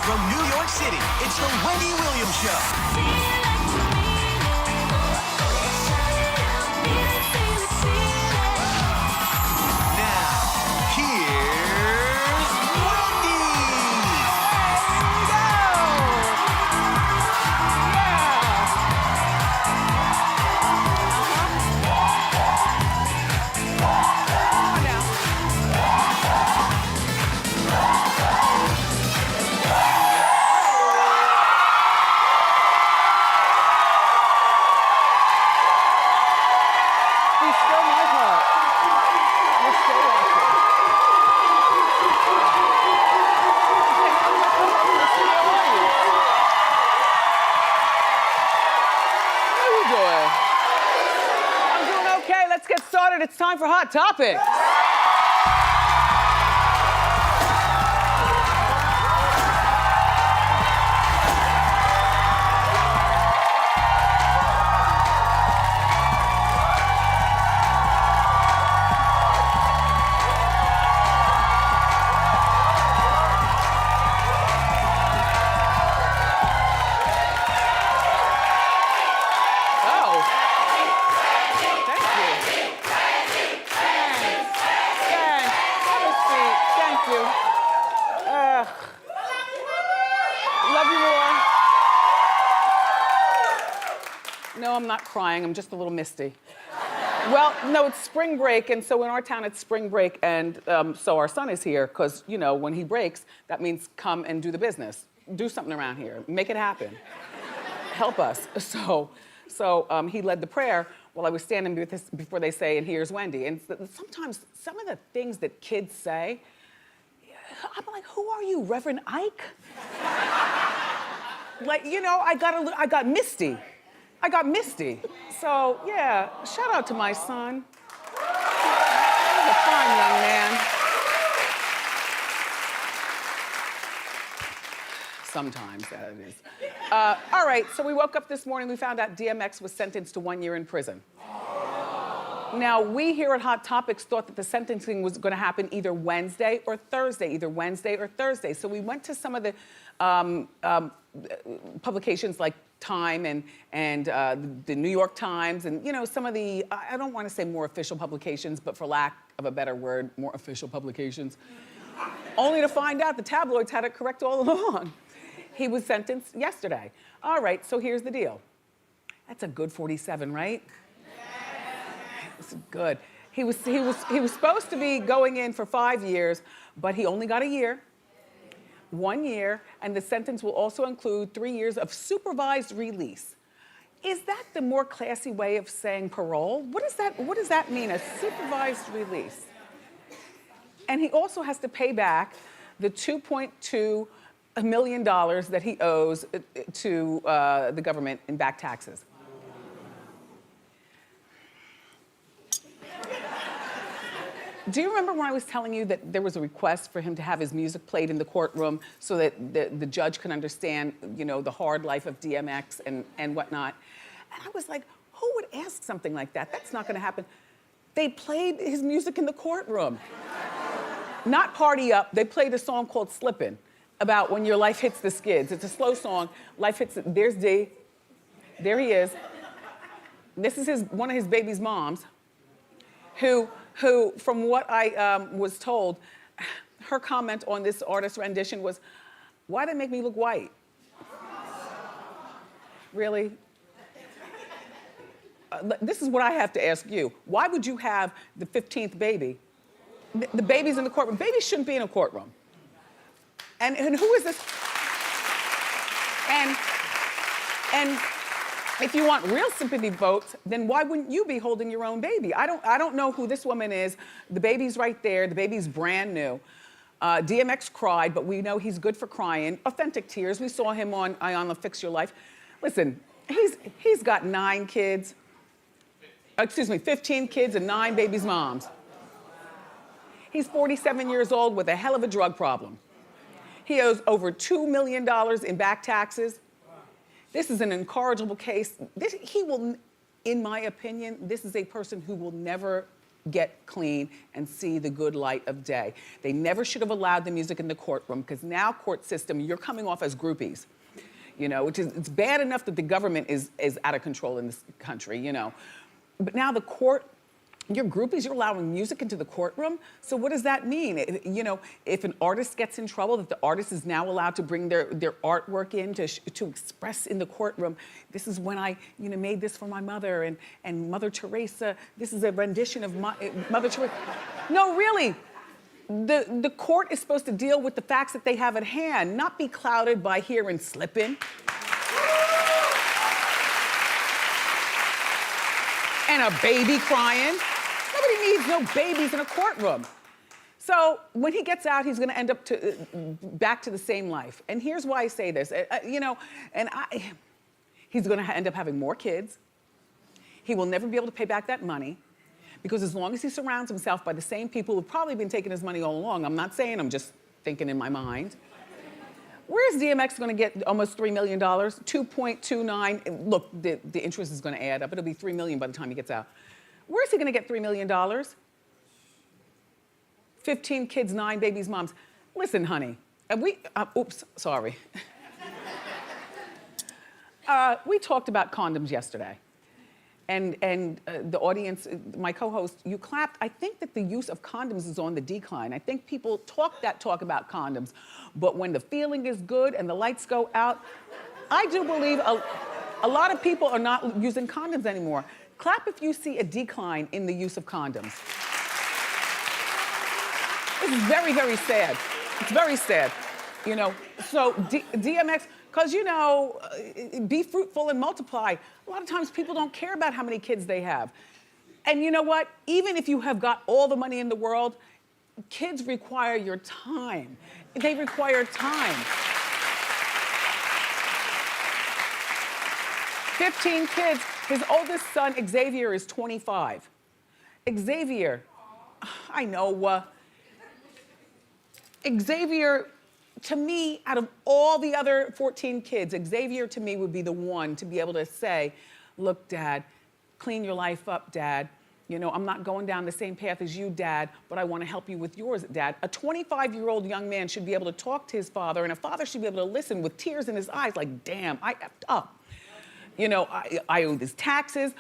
From New York City, it's the Wendy Williams Show. It's time for Hot Topics. No, I'm not crying, I'm just a little misty. Well, no, it's spring break, and so in our town it's spring break, and so our son is here, because, you know, when he breaks, that means come and do the business. Do something around here, make it happen. Help us. So he led the prayer while I was standing before they say, and here's Wendy. And sometimes some of the things that kids say, I'm like, who are you, Reverend Ike? Like, you know, I got misty. I got misty. So, yeah, shout out to my son. He's a fine young man. Sometimes, that is. All right, so we woke up this morning, we found out DMX was sentenced to 1 year in prison. Now, we here at Hot Topics thought that the sentencing was gonna happen either Wednesday or Thursday, So we went to some of the publications like Time and the New York Times and, you know, some of the, I don't want to say more official publications, but for lack of a better word, more official publications, only to find out the tabloids had it correct all along. He was sentenced yesterday. All right, so here's the deal. That's a good 47, right? It's good. He was supposed to be going in for 5 years, but he only got a year. 1 year, and the sentence will also include 3 years of supervised release. Is that the more classy way of saying parole? What does that mean, a supervised release? And he also has to pay back the $2.2 million that he owes to the government in back taxes. Do you remember when I was telling you that there was a request for him to have his music played in the courtroom so that the judge can understand, you know, the hard life of DMX and whatnot? And I was like, who would ask something like that? That's not gonna happen. They played his music in the courtroom. Not Party Up, they played a song called Slippin', about when your life hits the skids. It's a slow song, life hits, there's D, there he is. This is one of his baby's moms, who, from what I was told, her comment on this artist's rendition was, why did it make me look white? Really? This is what I have to ask you. Why would you have the 15th baby? The baby's in the courtroom. Babies shouldn't be in a courtroom. And who is this? And if you want real sympathy votes, then why wouldn't you be holding your own baby? I don't know who this woman is. The baby's right there. The baby's brand new. DMX cried, but we know he's good for crying. Authentic tears. We saw him on Iyanla Fix Your Life. Listen, he's got 9 kids. Excuse me, 15 kids and 9 babies' moms. He's 47 years old with a hell of a drug problem. He owes over $2 million in back taxes. This is an incorrigible case. He will, in my opinion, this is a person who will never get clean and see the good light of day. They never should have allowed the music in the courtroom, because now court system, you're coming off as groupies. You know, which is, it's bad enough that the government is out of control in this country, you know. But now the court, you're groupies, you're allowing music into the courtroom. So what does that mean? You know, if an artist gets in trouble, that the artist is now allowed to bring their artwork in to express in the courtroom. This is when I, you know, made this for my mother and Mother Teresa. This is a rendition of Mother Teresa. No, really. The court is supposed to deal with the facts that they have at hand, not be clouded by hearing slipping. And a baby crying. Nobody needs no babies in a courtroom. So when he gets out, he's gonna end up back to the same life. And here's why I say this, you know, he's gonna end up having more kids. He will never be able to pay back that money, because as long as he surrounds himself by the same people who've probably been taking his money all along, I'm not saying, I'm just thinking in my mind. Where's DMX gonna get almost $3 million? 2.29, look, the interest is gonna add up. It'll be $3 million by the time he gets out. Where's he gonna get $3 million? 15 kids, 9 babies, moms. Listen, honey, oops, sorry. We talked about condoms yesterday. And the audience, my co-host, you clapped. I think that the use of condoms is on the decline. I think people talk about condoms, but when the feeling is good and the lights go out, I do believe a lot of people are not using condoms anymore. Clap if you see a decline in the use of condoms. This is very, very sad. It's very sad, you know. So DMX, because, you know, be fruitful and multiply. A lot of times people don't care about how many kids they have. And you know what? Even if you have got all the money in the world, kids require your time. They require time. 15 kids. His oldest son, Xavier, is 25. Xavier, I know, Xavier, to me, out of all the other 14 kids, Xavier to me would be the one to be able to say, look, Dad, clean your life up, Dad. You know, I'm not going down the same path as you, Dad, but I want to help you with yours, Dad. A 25-year-old young man should be able to talk to his father, and a father should be able to listen with tears in his eyes like, damn, I effed up. You know, I owe these taxes,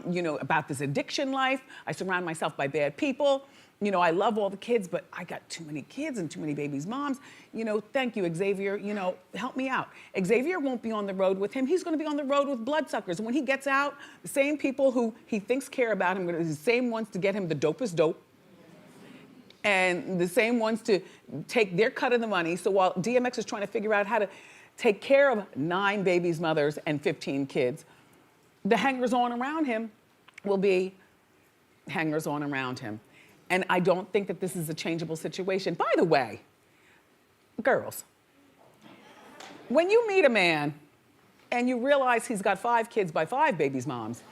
you know, about this addiction life. I surround myself by bad people. You know, I love all the kids, but I got too many kids and too many babies' moms. You know, thank you, Xavier. You know, help me out. Xavier won't be on the road with him. He's gonna be on the road with bloodsuckers. When he gets out, the same people who he thinks care about him are the same ones to get him the dopest dope, and the same ones to take their cut of the money. So while DMX is trying to figure out how to take care of 9 babies' mothers and 15 kids, the hangers-on around him will be hangers-on around him. And I don't think that this is a changeable situation. By the way, girls, when you meet a man and you realize he's got 5 kids by 5 babies' moms,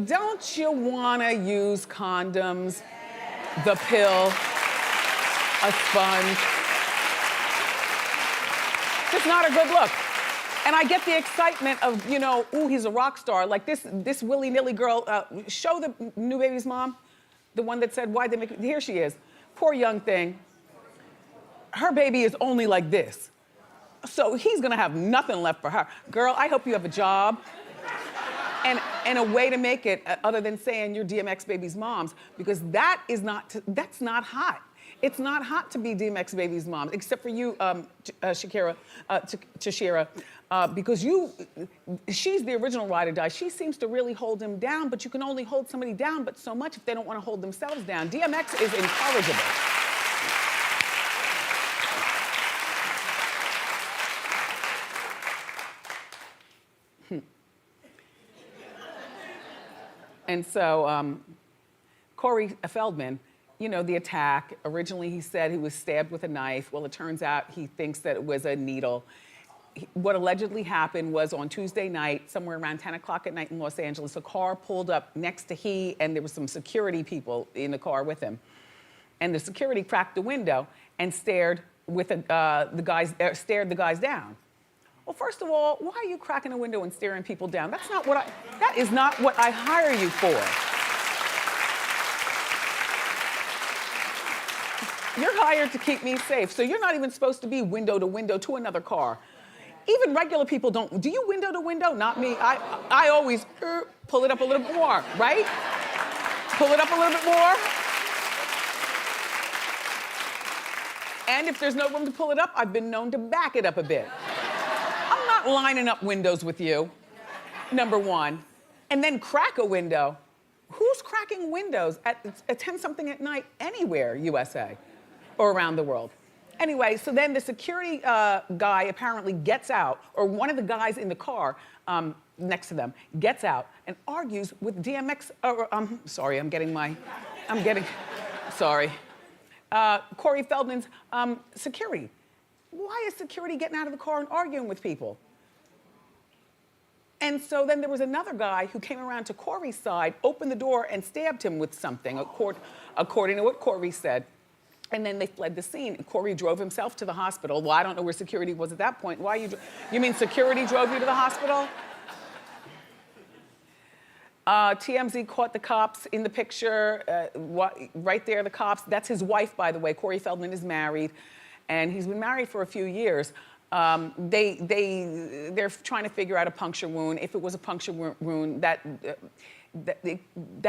don't you wanna use condoms, the pill, a sponge? It's not a good look. And I get the excitement of, you know, ooh, he's a rock star. Like this willy-nilly girl, show the new baby's mom, the one that said, why'd they make it? Here she is. Poor young thing. Her baby is only like this. So he's gonna have nothing left for her. Girl, I hope you have a job and a way to make it other than saying you're DMX baby's moms, because that's not hot. It's not hot to be DMX baby's mom, except for you, Tashira, because she's the original ride or die. She seems to really hold him down, but you can only hold somebody down but so much if they don't want to hold themselves down. DMX is incorrigible. And so, Corey Feldman, you know, the attack, originally he said he was stabbed with a knife. Well, it turns out he thinks that it was a needle. What allegedly happened was on Tuesday night, somewhere around 10 o'clock at night in Los Angeles, a car pulled up next to he, and there were some security people in the car with him. And the security cracked the window and stared the guys down. Well, first of all, why are you cracking a window and staring people down? That is not what I hire you for. You're hired to keep me safe, so you're not even supposed to be window to window to another car. Even regular people don't. Do you window to window? Not me. I always pull it up a little bit more, right? Pull it up a little bit more. And if there's no room to pull it up, I've been known to back it up a bit. I'm not lining up windows with you, number one. And then crack a window. Who's cracking windows at 10-something at night anywhere, USA, or around the world? Anyway, so then the security guy apparently gets out, or one of the guys in the car next to them gets out and argues with DMX, Corey Feldman's security. Why is security getting out of the car and arguing with people? And so then there was another guy who came around to Corey's side, opened the door and stabbed him with something, according to what Corey said. And then they fled the scene. Corey drove himself to the hospital. Well, I don't know where security was at that point. You mean security drove you to the hospital? TMZ caught the cops in the picture, right there, the cops. That's his wife, by the way. Corey Feldman is married, and he's been married for a few years. They're trying to figure out a puncture wound. If it was a puncture wound, that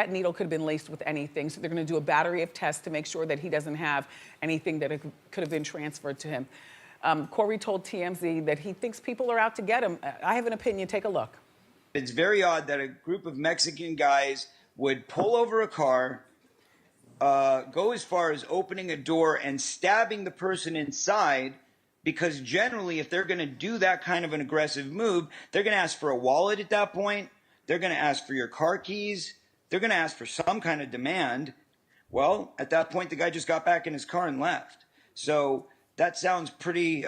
needle could have been laced with anything. So they're going to do a battery of tests to make sure that he doesn't have anything that could have been transferred to him. Corey told TMZ that he thinks people are out to get him. I have an opinion. Take a look. It's very odd that a group of Mexican guys would pull over a car, go as far as opening a door and stabbing the person inside, because generally if they're going to do that kind of an aggressive move, they're going to ask for a wallet at that point. They're going to ask for your car keys. They're going to ask for some kind of demand. Well, at that point, the guy just got back in his car and left. So that sounds pretty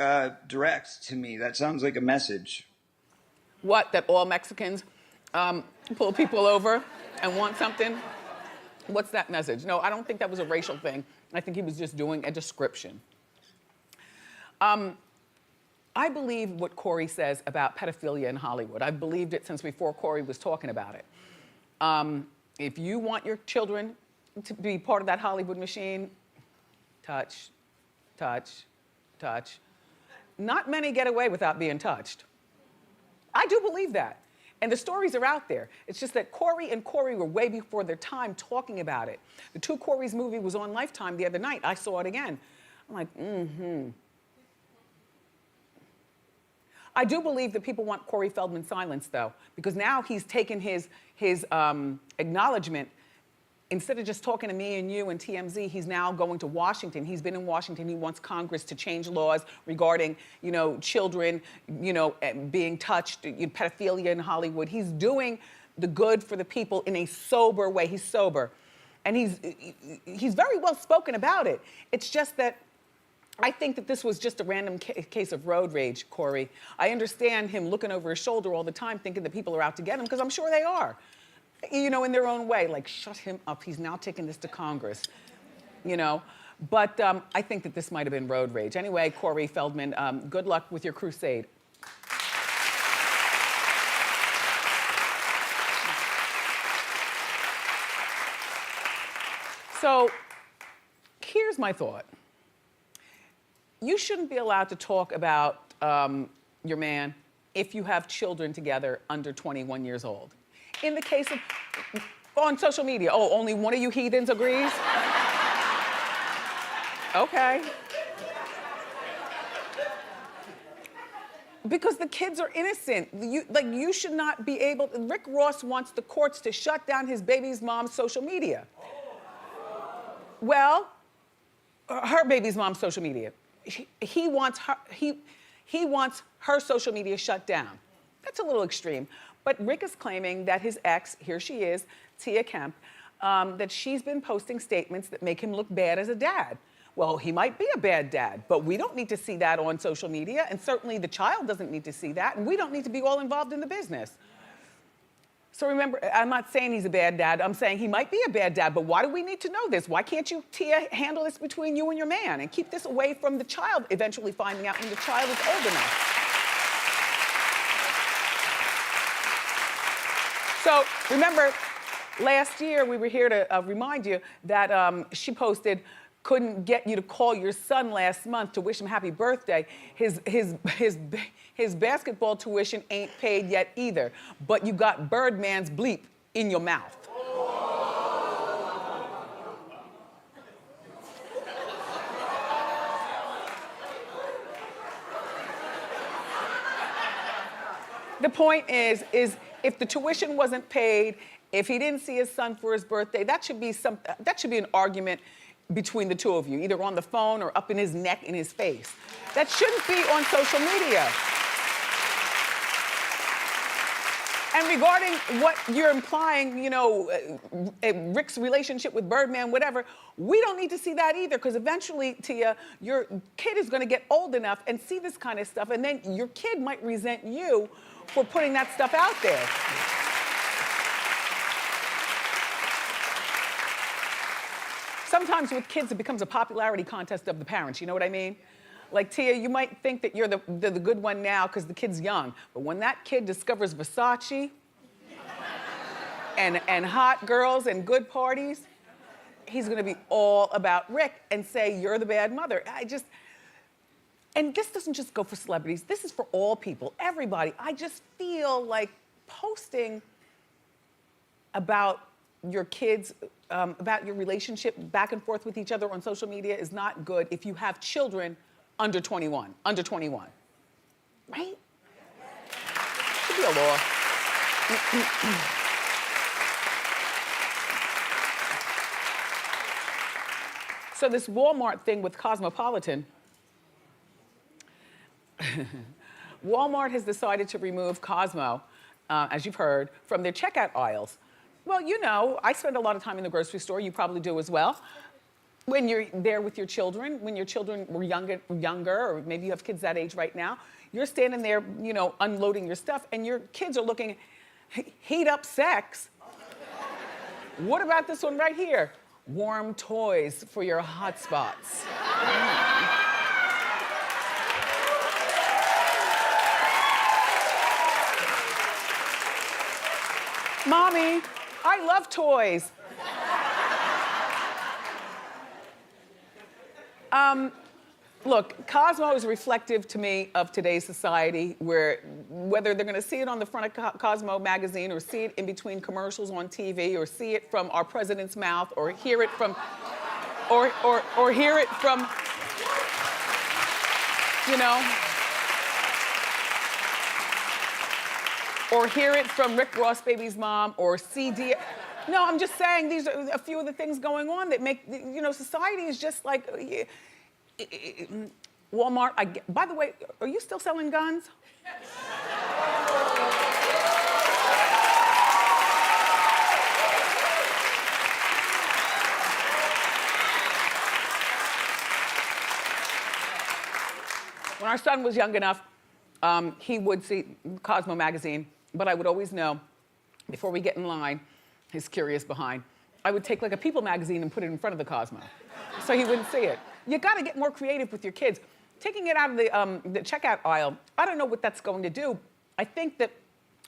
direct to me. That sounds like a message. What, that all Mexicans pull people over and want something? What's that message? No, I don't think that was a racial thing. I think he was just doing a description. I believe what Corey says about pedophilia in Hollywood. I've believed it since before Corey was talking about it. If you want your children to be part of that Hollywood machine, touch, touch, touch. Not many get away without being touched. I do believe that. And the stories are out there. It's just that Corey and Corey were way before their time talking about it. The Two Corys movie was on Lifetime the other night. I saw it again. I'm like, I do believe that people want Corey Feldman silenced, though, because now he's taken his acknowledgement. Instead of just talking to me and you and TMZ, he's now going to Washington. He's been in Washington. He wants Congress to change laws regarding, children, being touched, pedophilia in Hollywood. He's doing the good for the people in a sober way. He's sober. And he's very well spoken about it. It's just that I think that this was just a random case of road rage, Corey. I understand him looking over his shoulder all the time thinking that people are out to get him, because I'm sure they are. In their own way, like, shut him up. He's now taking this to Congress, But I think that this might have been road rage. Anyway, Corey Feldman, good luck with your crusade. So here's my thought. You shouldn't be allowed to talk about your man if you have children together under 21 years old. In the case of, on social media, only one of you heathens agrees? Okay. Because the kids are innocent. You should not be able, Rick Ross wants the courts to shut down his baby's mom's social media. Well, her baby's mom's social media. He wants her social media shut down. That's a little extreme. But Rick is claiming that his ex, here she is, Tia Kemp, that she's been posting statements that make him look bad as a dad. Well, he might be a bad dad, but we don't need to see that on social media, and certainly the child doesn't need to see that, and we don't need to be all involved in the business. So remember, I'm not saying he's a bad dad. I'm saying he might be a bad dad, but why do we need to know this? Why can't you, Tia, handle this between you and your man and keep this away from the child eventually finding out when the child is old enough? So remember, last year we were here to remind you that she posted, couldn't get you to call your son last month to wish him happy birthday. His basketball tuition ain't paid yet either, but you got Birdman's bleep in your mouth. The point is if the tuition wasn't paid, if he didn't see his son for his birthday, that should be an argument between the two of you, either on the phone or up in his neck, in his face. That shouldn't be on social media. And regarding what you're implying, you know, Rick's relationship with Birdman, whatever, we don't need to see that either, because eventually, Tia, your kid is gonna get old enough and see this kind of stuff, and then your kid might resent you for putting that stuff out there. Sometimes with kids, it becomes a popularity contest of the parents, you know what I mean? Like, Tia, you might think that you're the good one now because the kid's young, but when that kid discovers Versace and hot girls and good parties, he's gonna be all about Rick and say, you're the bad mother. And this doesn't just go for celebrities, this is for all people, everybody. I just feel like posting about your kids, about your relationship back and forth with each other on social media is not good if you have children under 21, right? Should be a law. So this Walmart thing with Cosmopolitan, Walmart has decided to remove Cosmo, as you've heard, from their checkout aisles. Well, you know, I spend a lot of time in the grocery store, you probably do as well. When you're there with your children, when your children were younger, or maybe you have kids that age right now, you're standing there, you know, unloading your stuff, and your kids are looking, heat up sex. What about this one right here? Warm toys for your hot spots. Mommy, I love toys. Look, Cosmo is reflective to me of today's society, where whether they're gonna see it on the front of Cosmo magazine or see it in between commercials on TV or see it from our president's mouth or hear it from, or hear it from, you know, or hear it from Rick Ross Baby's mom or CD. No, I'm just saying these are a few of the things going on that make, you know, society is just like, Walmart, by the way, are you still selling guns? When our son was young enough, he would see Cosmo magazine, but I would always know, before we get in line, his curious behind, I would take like a People magazine and put it in front of the Cosmo, so he wouldn't see it. You gotta get more creative with your kids. Taking it out of the checkout aisle, I don't know what that's going to do. I think that,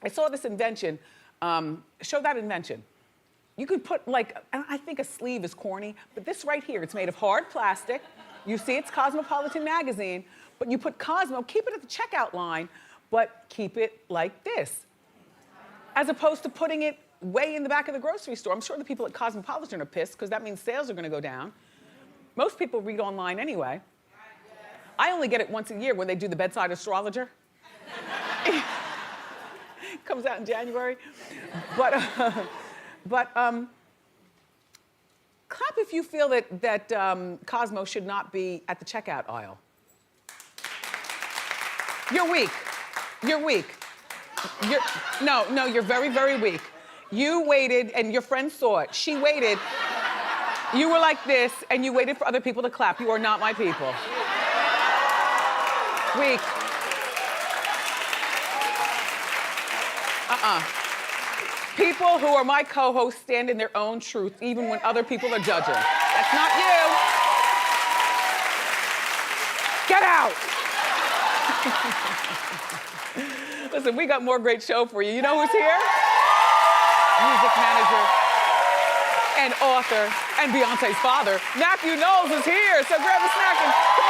I saw this invention, show that invention. You could put like, I think a sleeve is corny, but this right here, it's made of hard plastic. You see it's Cosmopolitan magazine, but you put Cosmo, keep it at the checkout line, but keep it like this. As opposed to putting it way in the back of the grocery store. I'm sure the people at Cosmopolitan are pissed because that means sales are gonna go down. Most people read online anyway. I only get it once a year when they do the bedside astrologer. Comes out in January. But clap if you feel that Cosmo should not be at the checkout aisle. You're weak. You're weak. No, you're very, very weak. You waited, and your friend saw it. She waited. You were like this, and you waited for other people to clap. You are not my people. Weak. People who are my co-hosts stand in their own truth, even when other people are judging. That's not you. Get out. Listen, we got more great show for you. You know who's here? music manager and author and Beyonce's father, Matthew Knowles, is here. So grab a snack and